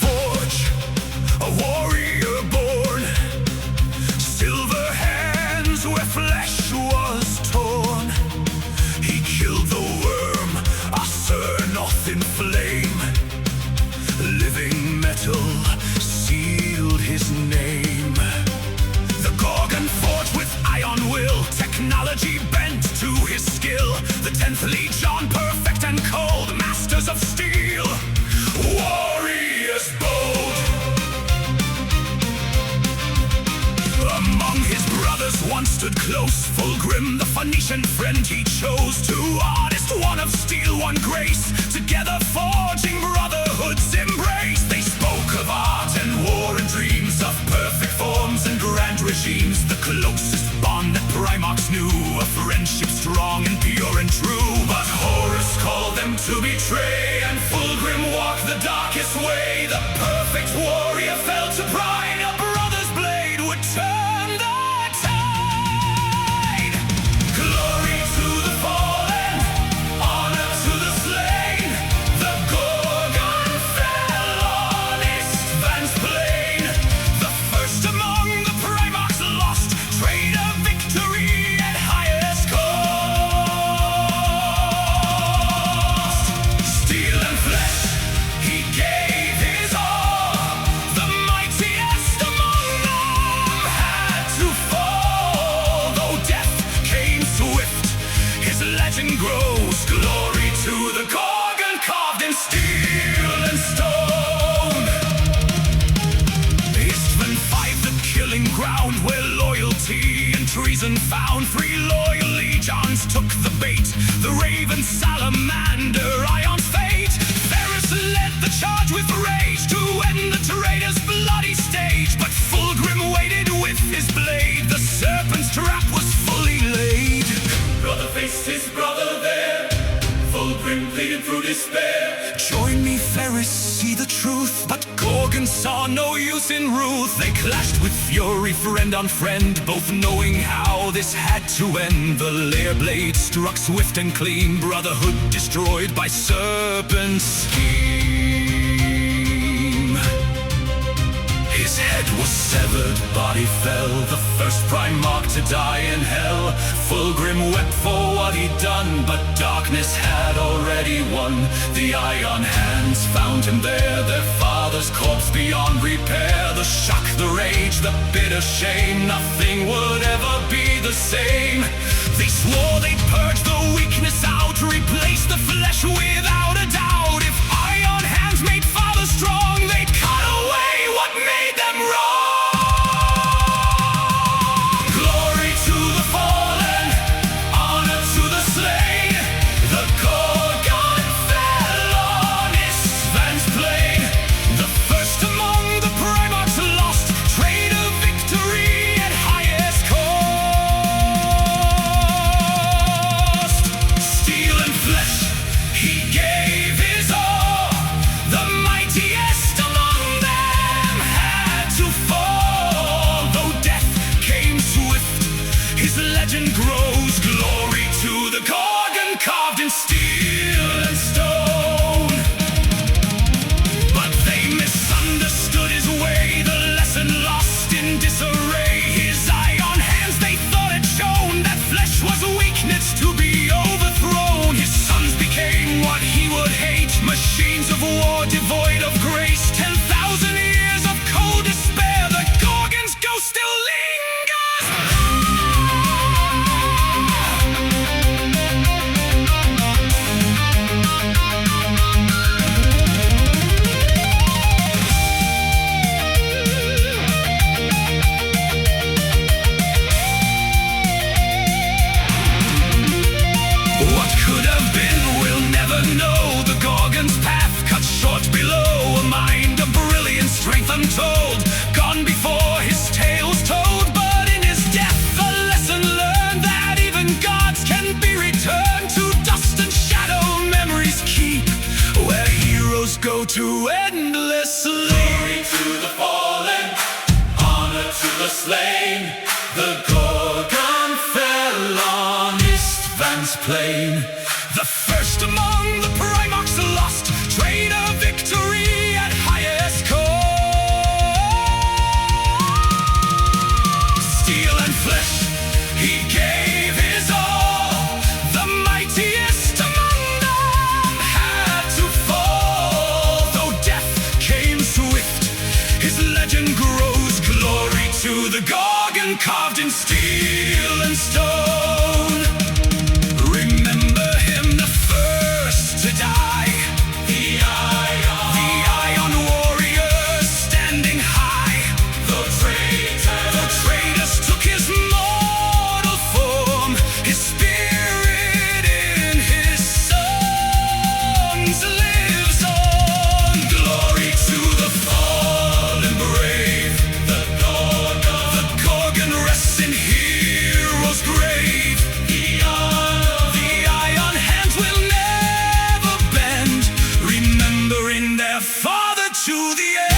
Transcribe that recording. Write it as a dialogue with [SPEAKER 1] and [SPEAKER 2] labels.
[SPEAKER 1] forge, a warrior born, silver hands where flesh was torn. He killed the wyrm, Asirnoth in flame. Living metal sealed his name. The Gorgon fought with iron will, technology bent to his skill. The 10th Legion, perfect and cold, masters of steel, warriors bold. Among his brothers one stood close, Fulgrim the Phoenician friend he chose. Two artists, one of steel, one grace, together forging brotherhood's embrace. They spoke of art and war and dreams, of perfect forms and grand regimes. The closest bond that Primarchs knew, a friendship strong and pure and true. But Horus called them to betray, and Fulgrim walked the darkest way. The perfect warrior fell to pride, a brother's blade would turn the tide. Glory to the fallen, honor to the slain. The Gorgon fell on Isstvan's plain. The first among the Primarchs lost, trade of victory at highest cost. Steel and flesh, he gave his all. The mightiest among them had to fall. Though death came swift, his legend grows. Glory to the Gorgon, carved in steel and stone. Isstvan 5, the killing ground where loyalty and treason found. 3 loyal legions took the bait, the raven salamander, Ion's fate. Ferrus led the charge with rage to end the traitor's bloody stage. But Fulgrim waited with his blade, the serpent's trap was fully laid. Brother faced his brother there, Fulgrim pleaded through despair. Join me, Ferrus, see the truth. But Gorgon saw no use in ruth. They clashed with fury, friend on friend, both knowing how this had to end. The lair blade struck swift and clean, brotherhood destroyed by serpent's scheme. His head was severed, body fell, the first Primarch to die in hell. Fulgrim wept for what he'd done, but darkness had already won. The iron hands found him there, their father's corpse beyond repair. The shock, the rage, the bitter shame, nothing would ever be the same. They swore they'd purge the weakness out, replace the flesh without a doubt. If iron hands made father strong, they'd cut away what made them wrong. Glory to the fallen, honor to the slain. The Gorgon fell on Isstvan's plain. The first among the Primarchs lost, trade of victory at highest cost. Steel and flesh, he gave his all. The mightiest among them had to fall. Though death came swift, his legend grows. Glory to the Gorgon, carved in steel and stone. But they misunderstood his way, the lesson lost in disarray. His iron hands, they thought had shown that flesh was weakness to be overthrown. His sons became what he would hate, machines of war devoid of grace. 10,000 years of cold despair, the Gorgon's ghost still lingers. What could have been, we'll never know. The Gorgon's path cut short below, a mind of brilliant strength untold, gone before his tale's told. But in his death, the lesson learned that even gods can be returned to dust and shadow. Memories keep where heroes go to endlessly. Glory to the fallen, honor to the slain. The Gorgon fell on Isstvan's plain. The first among the Primarchs lost, trade of victory at highest cost. carved in steel and stone. Remember him, the first to die. The Iron Warrior standing high. The traitors took his mortal form. His spirit in his sons lives on. Glory to the fallen brave. The Gorgon rests in heroes' grave. The iron hands will never bend, remembering their father to the end.